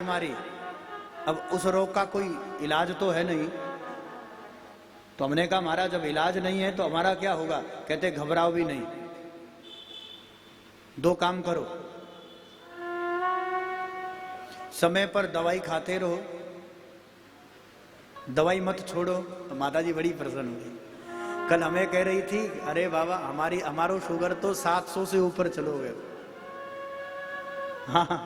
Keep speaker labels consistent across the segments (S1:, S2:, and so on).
S1: बीमारी, अब उस रोग का कोई इलाज तो है नहीं। तो हमने कहा महाराज जब इलाज नहीं है तो हमारा क्या होगा? कहते घबराओ भी नहीं, दो काम करो, समय पर दवाई खाते रहो, दवाई मत छोड़ो। तो माता जी बड़ी प्रसन्न हुई। कल हमें कह रही थी अरे बाबा हमारो शुगर तो 700 से ऊपर चलो गए। हाँ,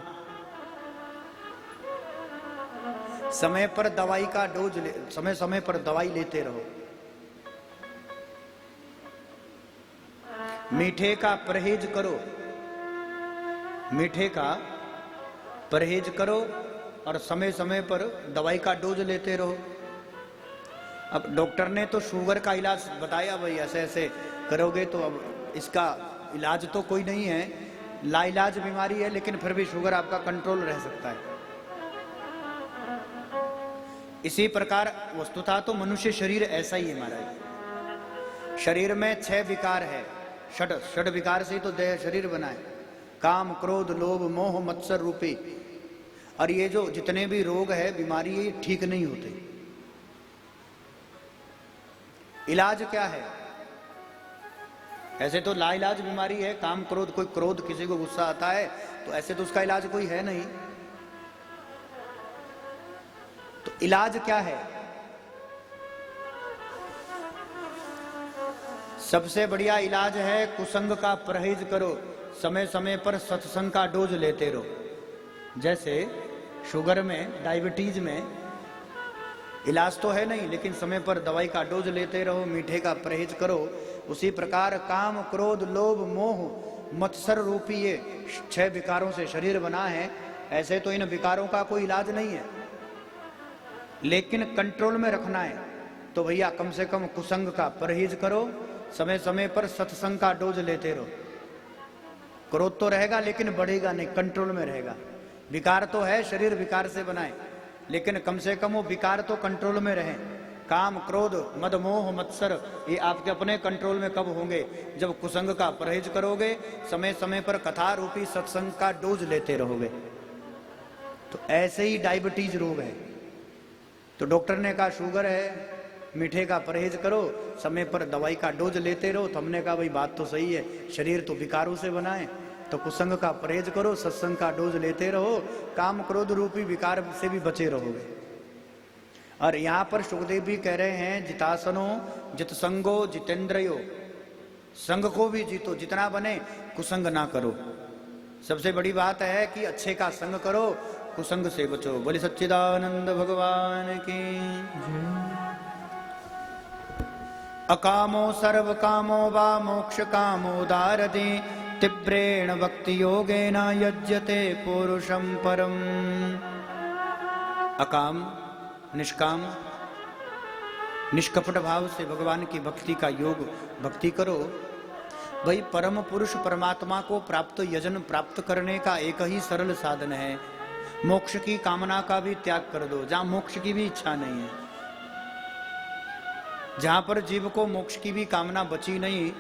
S1: समय पर दवाई का डोज समय समय पर दवाई लेते रहो। मीठे का परहेज करो, मीठे का परहेज करो और समय समय पर दवाई का डोज लेते रहो। अब डॉक्टर ने तो शुगर का इलाज बताया, भाई ऐसे ऐसे करोगे तो अब इसका इलाज तो कोई नहीं है, लाइलाज बीमारी है, लेकिन फिर भी शुगर आपका कंट्रोल रह सकता है। इसी प्रकार वस्तुतः तो मनुष्य शरीर ऐसा ही है महाराज। शरीर में 6 विकार है, षड विकार से ही तो देह शरीर बना है। काम क्रोध लोभ मोह मत्सर रूपी। और ये जो जितने भी रोग है बीमारी ये ठीक नहीं होते। इलाज क्या है? ऐसे तो लाइलाज बीमारी है, काम क्रोध, कोई क्रोध किसी को गुस्सा आता है तो ऐसे तो उसका इलाज कोई है नहीं। तो इलाज क्या है? सबसे बढ़िया इलाज है कुसंग का परहेज करो, समय समय पर सत्संग का डोज लेते रहो। जैसे शुगर में, डायबिटीज में इलाज तो है नहीं, लेकिन समय पर दवाई का डोज लेते रहो, मीठे का परहेज करो। उसी प्रकार काम क्रोध लोभ मोह मत्सर रूपी ये 6 विकारों से शरीर बना है। ऐसे तो इन विकारों का कोई इलाज नहीं है, लेकिन कंट्रोल में रखना है। तो भैया कम से कम कुसंग का परहेज करो, समय समय पर सत्संग का डोज लेते रहो। क्रोध तो रहेगा लेकिन बढ़ेगा नहीं, कंट्रोल में रहेगा। विकार तो है, शरीर विकार से बना है, लेकिन कम से कम वो विकार तो कंट्रोल में रहे। काम क्रोध मद मोह मत्सर ये आपके अपने कंट्रोल में कब होंगे? जब कुसंग का परहेज करोगे, समय समय पर कथा रूपी सत्संग का डोज लेते रहोगे। तो ऐसे ही डायबिटीज रोग है। तो डॉक्टर ने कहा शुगर है, मीठे का परहेज करो, समय पर दवाई का डोज लेते रहो। तो हमने कहा भाई बात तो सही है, शरीर तो विकारों से बना है, तो कुसंग का परहेज करो, सत्संग का डोज लेते रहो, काम क्रोध रूपी विकार से भी बचे रहोगे। और यहाँ पर सुखदेव भी कह रहे हैं जितासनो जितसंगो जितेंद्रयो, संग को भी जीतो, जितना बने कुसंग ना करो। सबसे बड़ी बात है कि अच्छे का संग करो, कुसंग से बचो। बोले सच्चिदानंद भगवान की। अकामो सर्व कामो वा मोक्ष कामो दारदे, तीव्रेण भक्ति योगेन यज्यते पुरुषं परम। अकाम निष्काम निष्कपट भाव से भगवान की भक्ति का योग भक्ति करो। भाई परम पुरुष परमात्मा को प्राप्त यजन प्राप्त करने का एक ही सरल साधन है, मोक्ष की कामना का भी त्याग कर दो। जहां मोक्ष की भी इच्छा नहीं है, जहां पर जीव को मोक्ष की भी कामना बची नहीं,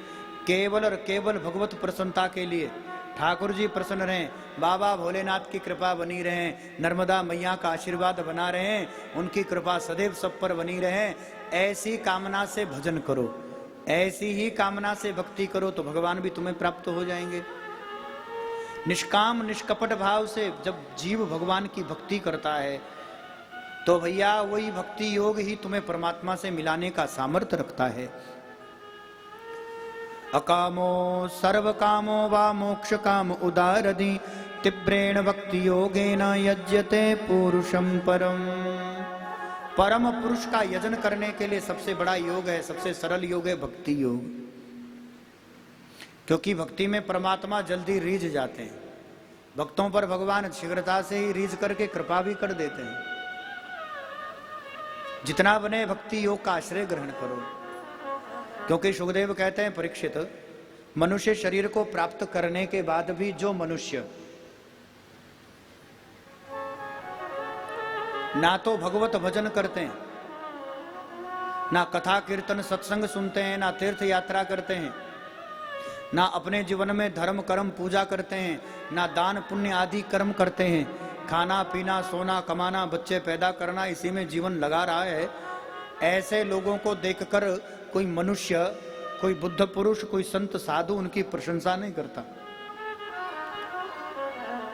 S1: केवल और केवल भगवत प्रसन्नता के लिए ठाकुर जी प्रसन्न रहें, बाबा भोलेनाथ की कृपा बनी रहे, नर्मदा मैया का आशीर्वाद बना रहे, उनकी कृपा सदैव सब पर बनी रहे, ऐसी कामना से भजन करो, ऐसी ही कामना से भक्ति करो तो भगवान भी तुम्हें प्राप्त हो जाएंगे। निष्काम निष्कपट भाव से जब जीव भगवान की भक्ति करता है तो भैया वही भक्ति योग ही तुम्हें परमात्मा से मिलाने का सामर्थ्य रखता है। अकामो सर्व कामो वा मोक्ष काम उदारदि, तीव्रेण भक्ति योगेन यज्यते पुरुषं परम। परम पुरुष का यजन करने के लिए सबसे बड़ा योग है, सबसे सरल योग है भक्ति योग। क्योंकि भक्ति में परमात्मा जल्दी रीझ जाते हैं, भक्तों पर भगवान शीघ्रता से ही रीझ करके कृपा भी कर देते हैं। जितना बने भक्ति योग का आश्रय ग्रहण करो। क्योंकि सुखदेव कहते हैं परीक्षित, मनुष्य शरीर को प्राप्त करने के बाद भी जो मनुष्य ना तो भगवत भजन करते हैं, ना कथा कीर्तन सत्संग सुनते हैं, ना तीर्थ यात्रा करते हैं, ना अपने जीवन में धर्म कर्म पूजा करते हैं, ना दान पुण्य आदि कर्म करते हैं, खाना पीना सोना कमाना बच्चे पैदा करना इसी में जीवन लगा रहा है, ऐसे लोगों को देखकर कोई मनुष्य, कोई बुद्ध पुरुष, कोई संत साधु उनकी प्रशंसा नहीं करता।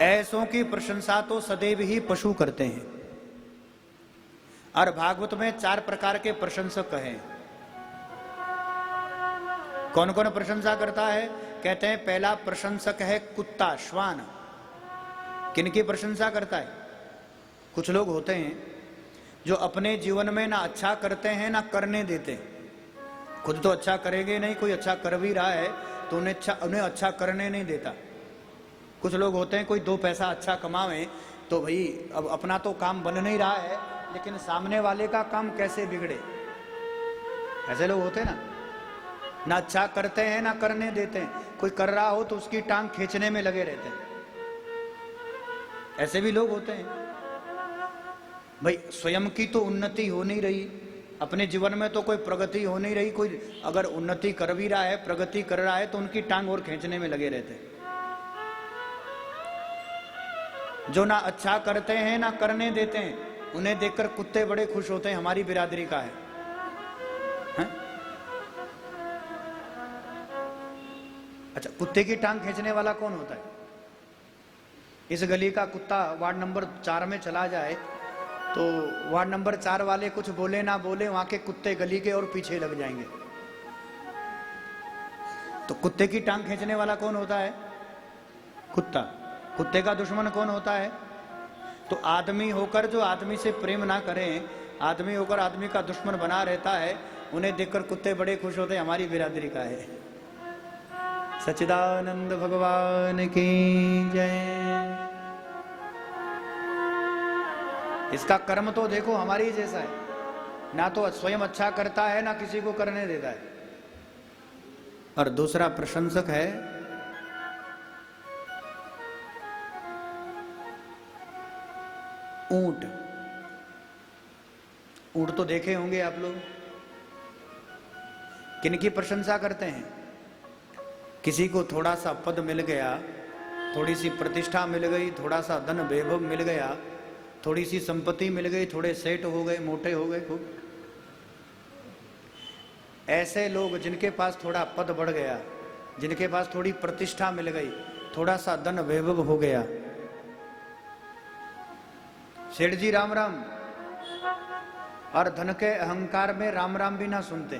S1: ऐसों की प्रशंसा तो सदैव ही पशु करते हैं। और भागवत में 4 प्रकार के प्रशंसक हैं। कौन कौन प्रशंसा करता है? कहते हैं पहला प्रशंसक है कुत्ता, श्वान। किनकी प्रशंसा करता है? कुछ लोग होते हैं जो अपने जीवन में ना अच्छा करते हैं ना करने देते। खुद तो अच्छा करेंगे नहीं, कोई अच्छा कर भी रहा है तो उन्हें अच्छा करने नहीं देता। कुछ लोग होते हैं कोई 2 पैसा अच्छा कमावे तो भाई अब अपना तो काम बन नहीं रहा है, लेकिन सामने वाले का काम कैसे बिगड़े। ऐसे लोग होते हैं ना अच्छा करते हैं ना करने देते हैं। कोई कर रहा हो तो उसकी टांग खींचने में लगे रहते हैं। ऐसे भी लोग होते हैं। भाई स्वयं की तो उन्नति हो नहीं रही, अपने जीवन में तो कोई प्रगति हो नहीं रही, कोई अगर उन्नति कर भी रहा है, प्रगति कर रहा है तो उनकी टांग और खींचने में लगे रहते हैं। जो ना अच्छा करते हैं ना करने देते हैं, उन्हें देखकर कुत्ते बड़े खुश होते हैं, हमारी बिरादरी का है। अच्छा, कुत्ते की टांग खींचने वाला कौन होता है? इस गली का कुत्ता वार्ड नंबर 4 में चला जाए तो वार्ड नंबर 4 वाले कुछ बोले ना बोले, वहां के कुत्ते गली के और पीछे लग जाएंगे। तो कुत्ते की टांग खींचने वाला कौन होता है? कुत्ता। कुत्ते का दुश्मन कौन होता है? तो आदमी होकर जो आदमी से प्रेम ना करें, आदमी होकर आदमी का दुश्मन बना रहता है, उन्हें देखकर कुत्ते बड़े खुश होते हैं, हमारी बिरादरी का है। सच्चिदानंद भगवान की जय। इसका कर्म तो देखो हमारी जैसा है, ना तो स्वयं अच्छा करता है ना किसी को करने देता है। और दूसरा प्रशंसक है ऊंट। ऊंट तो देखे होंगे आप लोग। किनकी प्रशंसा करते हैं? किसी को थोड़ा सा पद मिल गया, थोड़ी सी प्रतिष्ठा मिल गई, थोड़ा सा धन वैभव मिल गया, थोड़ी सी संपत्ति मिल गई, थोड़े सेठ हो गए, मोटे हो गए खूब। ऐसे लोग जिनके पास थोड़ा पद बढ़ गया, जिनके पास थोड़ी प्रतिष्ठा मिल गई, थोड़ा सा धन वैभव हो गया, सेठ जी राम राम, और धन के अहंकार में राम राम भी ना सुनते।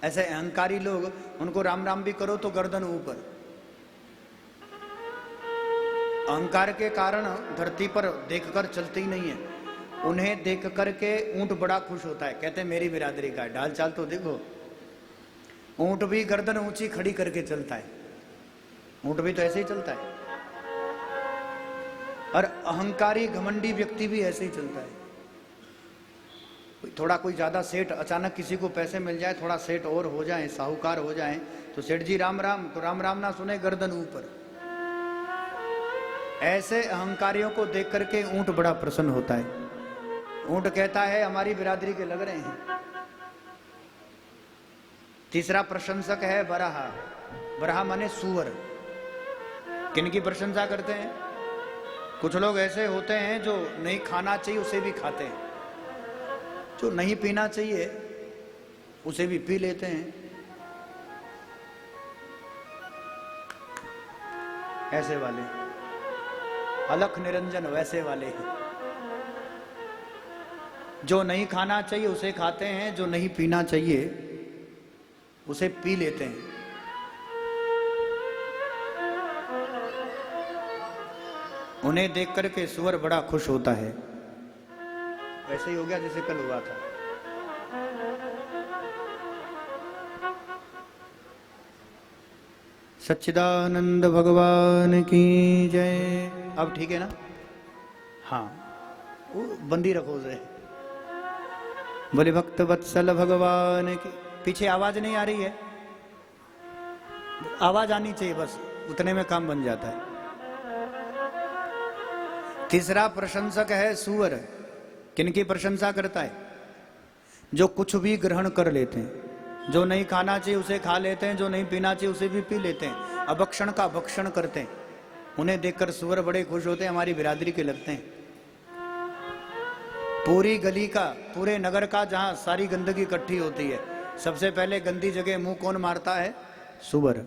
S1: ऐसे अहंकारी लोग, उनको राम राम भी करो तो गर्दन ऊपर। अहंकार के कारण धरती पर देखकर चलती नहीं है, उन्हें देख करके ऊंट बड़ा खुश होता है, कहते हैं मेरी बिरादरी का है। ढाल चाल तो देखो, ऊंट भी गर्दन ऊंची खड़ी करके चलता है। ऊंट भी तो ऐसे ही चलता है। और अहंकारी घमंडी व्यक्ति भी ऐसे ही चलता है। थोड़ा कोई ज्यादा सेठ, अचानक किसी को पैसे मिल जाए, थोड़ा सेठ और हो जाए, साहूकार हो जाए, तो सेठ जी राम राम, तो राम राम ना सुने, गर्दन ऊपर। ऐसे अहंकारियों को देख करके ऊंट बड़ा प्रसन्न होता है। ऊंट कहता है हमारी बिरादरी के लग रहे हैं। तीसरा प्रशंसक है बराहा। बराहा माने सुअर। किनकी प्रशंसा करते हैं? कुछ लोग ऐसे होते हैं जो नहीं खाना चाहिए उसे भी खाते हैं, जो नहीं पीना चाहिए उसे भी पी लेते हैं। ऐसे वाले अलख निरंजन वैसे वाले हैं। जो नहीं खाना चाहिए उसे खाते हैं, जो नहीं पीना चाहिए उसे पी लेते हैं। उन्हें देख करके सुअर बड़ा खुश होता है। वैसे ही हो गया जैसे कल हुआ था। सच्चिदानंद भगवान की जय। अब ठीक है ना? हाँ, वो बंदी रखो उसे। बोले भक्त वत्सल भगवान की। पीछे आवाज नहीं आ रही है? आवाज आनी चाहिए, बस उतने में काम बन जाता है। तीसरा प्रशंसक है सुअर। किनकी प्रशंसा करता है? जो कुछ भी ग्रहण कर लेते हैं, जो नहीं खाना चाहिए उसे खा लेते हैं, जो नहीं पीना चाहिए उसे भी पी लेते हैं, अभक्षण का भक्षण करते हैं। उन्हें देखकर सुअर बड़े खुश होते हैं, हमारी बिरादरी के लगते हैं। पूरी गली का, पूरे नगर का जहां सारी गंदगी इकट्ठी होती है, सबसे पहले गंदी जगह मुंह कौन मारता है? सुअर।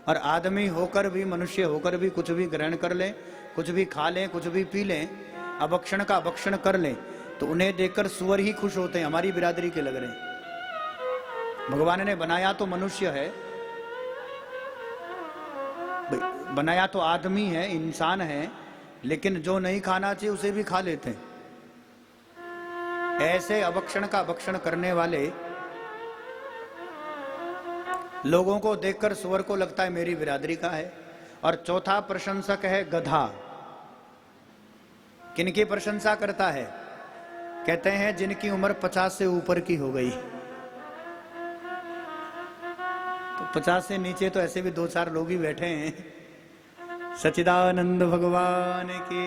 S1: और आदमी होकर भी, मनुष्य होकर भी कुछ भी ग्रहण कर ले, कुछ भी खा लें, कुछ भी पी लें, अभक्षण का अभक्षण कर लें, तो उन्हें देखकर सुअर ही खुश होते हैं, हमारी बिरादरी के लग रहे हैं। भगवान ने बनाया तो मनुष्य है, बनाया तो आदमी है, इंसान है, लेकिन जो नहीं खाना चाहिए उसे भी खा लेते हैं। ऐसे अभक्षण का भक्षण करने वाले लोगों को देखकर सुअर को लगता है मेरी बिरादरी का है। और चौथा प्रशंसक है गधा। किनकी प्रशंसा करता है? कहते हैं जिनकी उम्र 50 से ऊपर की हो गई। तो 50 से नीचे तो ऐसे भी 2-4 लोग ही बैठे हैं। सच्चिदानंद भगवान की।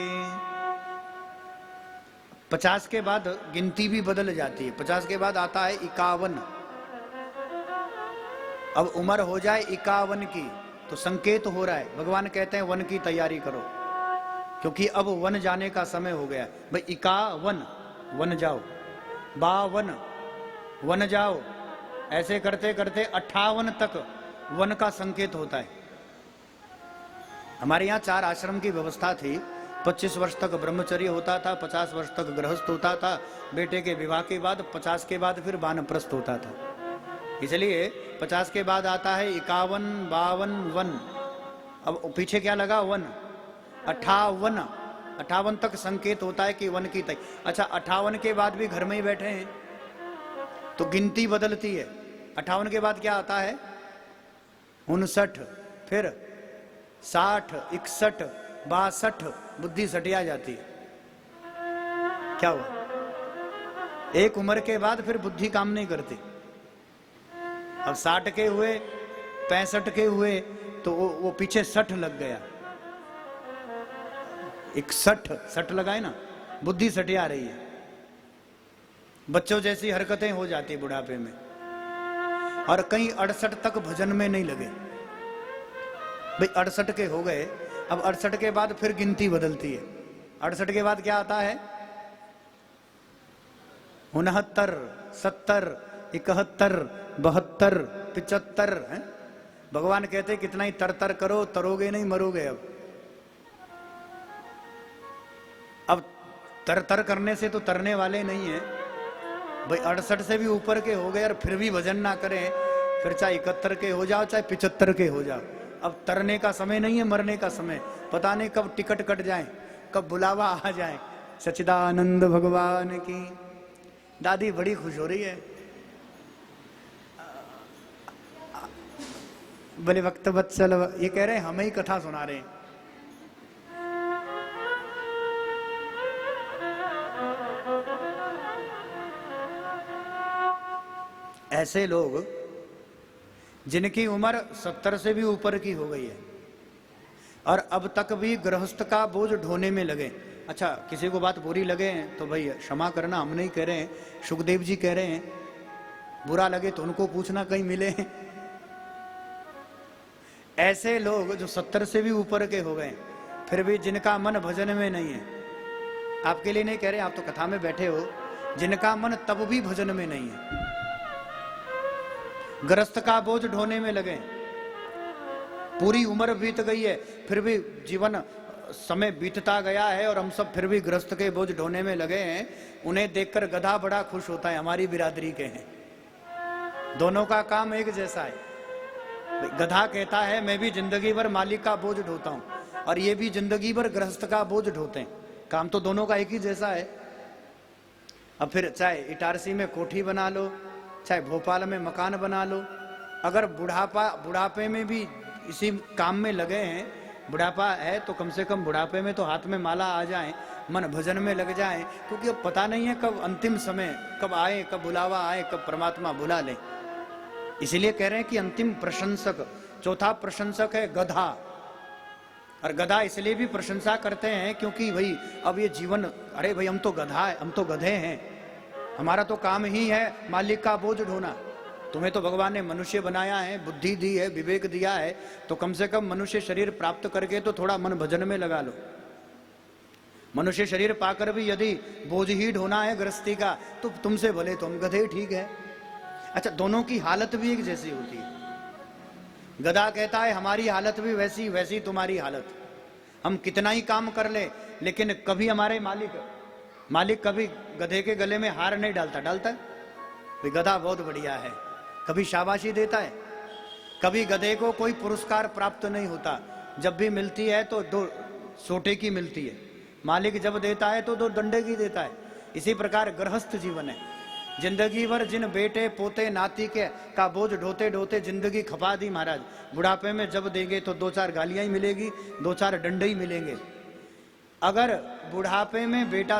S1: 50 के बाद गिनती भी बदल जाती है। 50 के बाद आता है 51। अब उम्र हो जाए 51 की तो संकेत हो रहा है, भगवान कहते हैं वन की तैयारी करो, क्योंकि अब वन जाने का समय हो गया। भाई 51 वन जाओ, 52 वन जाओ, ऐसे करते करते 58 तक वन का संकेत होता है। हमारे यहाँ 4 आश्रम की व्यवस्था थी। 25 वर्ष तक ब्रह्मचर्य होता था, 50 वर्ष तक गृहस्थ होता था, बेटे के विवाह के बाद 50 के बाद फिर वानप्रस्थ होता था। इसलिए 50 के बाद आता है 51, 52 वन। अब पीछे क्या लगा? वन। 58 तक संकेत होता है कि वन की तय। अच्छा, 58 के बाद भी घर में ही बैठे हैं तो गिनती बदलती है। 58 के बाद क्या आता है? 59, फिर 60, 61, 62, बुद्धि सटिया जाती है। क्या हुआ? एक उम्र के बाद फिर बुद्धि काम नहीं करती। अब 60 के हुए, 65 के हुए तो वो पीछे 60 लग गया। 61 लगाए ना, बुद्धि सटिया रही है। बच्चों जैसी हरकतें हो जाती है बुढ़ापे में। और कहीं 68 तक भजन में नहीं लगे। भाई 68 के हो गए, अब 68 के बाद फिर गिनती बदलती है। 68 के बाद क्या आता है? 69, 70, 71, 72, 75 है। भगवान कहते कितना ही तर करो, तरोगे नहीं, मरोगे। अब तर करने से तो तरने वाले नहीं है। भाई 68 से भी ऊपर के हो गए और फिर भी भजन ना करें, फिर चाहे 71 के हो जाओ, चाहे 75 के हो जाओ। अब तरने का समय नहीं है, मरने का समय। पता नहीं कब टिकट कट जाए, कब बुलावा आ जाए। सच्चिदानंद भगवान की। दादी बड़ी खुश हो रही है। बोले वक्त वत्सल, ये कह रहे हैं हमें ही कथा सुना रहे हैं। ऐसे लोग जिनकी उम्र 70 से भी ऊपर की हो गई है और अब तक भी गृहस्थ का बोझ ढोने में लगे। अच्छा, किसी को बात बुरी लगे तो भाई क्षमा करना, हम नहीं कह रहे हैं, सुखदेव जी कह रहे हैं। बुरा लगे तो उनको पूछना कहीं मिले। ऐसे लोग जो 70 से भी ऊपर के हो गए फिर भी जिनका मन भजन में नहीं है, आपके लिए नहीं कह रहे, आप तो कथा में बैठे हो, जिनका मन तब भी भजन में नहीं है, गृहस्थ का बोझ ढोने में लगे, पूरी उम्र बीत गई है फिर भी जीवन समय बीतता गया है और हम सब फिर भी गृहस्थ के बोझ ढोने में लगे हैं, उन्हें देखकर गधा बड़ा खुश होता है, हमारी बिरादरी के हैं। दोनों का काम एक जैसा है। गधा कहता है मैं भी जिंदगी भर मालिक का बोझ ढोता हूं और ये भी जिंदगी भर गृहस्थ का बोझ ढोते हैं। काम तो दोनों का एक ही जैसा है। अब फिर चाहे इटारसी में कोठी बना लो, चाहे भोपाल में मकान बना लो, अगर बुढ़ापे में भी इसी काम में लगे हैं, बुढ़ापा है तो कम से कम बुढ़ापे में तो हाथ में माला आ जाए, मन भजन में लग जाए, क्योंकि अब पता नहीं है कब अंतिम समय कब आए, कब बुलावा आए, कब परमात्मा बुला ले। इसलिए कह रहे हैं कि अंतिम प्रशंसक, चौथा प्रशंसक है गधा। और गधा इसलिए भी प्रशंसा करते हैं क्योंकि भाई अब ये जीवन, अरे भाई हम तो गधा है, हम तो गधे हैं, हमारा तो काम ही है मालिक का बोझ ढोना। तुम्हें तो भगवान ने मनुष्य बनाया है, बुद्धि दी है, विवेक दिया है, तो कम से कम मनुष्य शरीर प्राप्त करके तो थोड़ा मन भजन में लगा लो। मनुष्य शरीर पाकर भी यदि बोझ ही ढोना है गृहस्थी का, तो तुमसे भले तुम गधे ठीक है। अच्छा, दोनों की हालत भी एक जैसी होती है। गधा कहता है हमारी हालत भी वैसी वैसी तुम्हारी हालत, हम कितना ही काम कर ले, लेकिन कभी हमारे मालिक कभी गधे के गले में हार नहीं डालता है भाई गधा बहुत बढ़िया है, कभी शाबाशी देता है। कभी गधे को कोई पुरस्कार प्राप्त नहीं होता, जब भी मिलती है तो 2 सोटे की मिलती है, मालिक जब देता है तो 2 डंडे की देता है। इसी प्रकार गृहस्थ जीवन है। जिंदगी भर जिन बेटे पोते नाती के का बोझ ढोते ढोते जिंदगी खपा दी महाराज, बुढ़ापे में जब देंगे तो 2-4 गालियां ही मिलेगी, 2-4 डंडे ही मिलेंगे। अगर बुढ़ापे में बेटा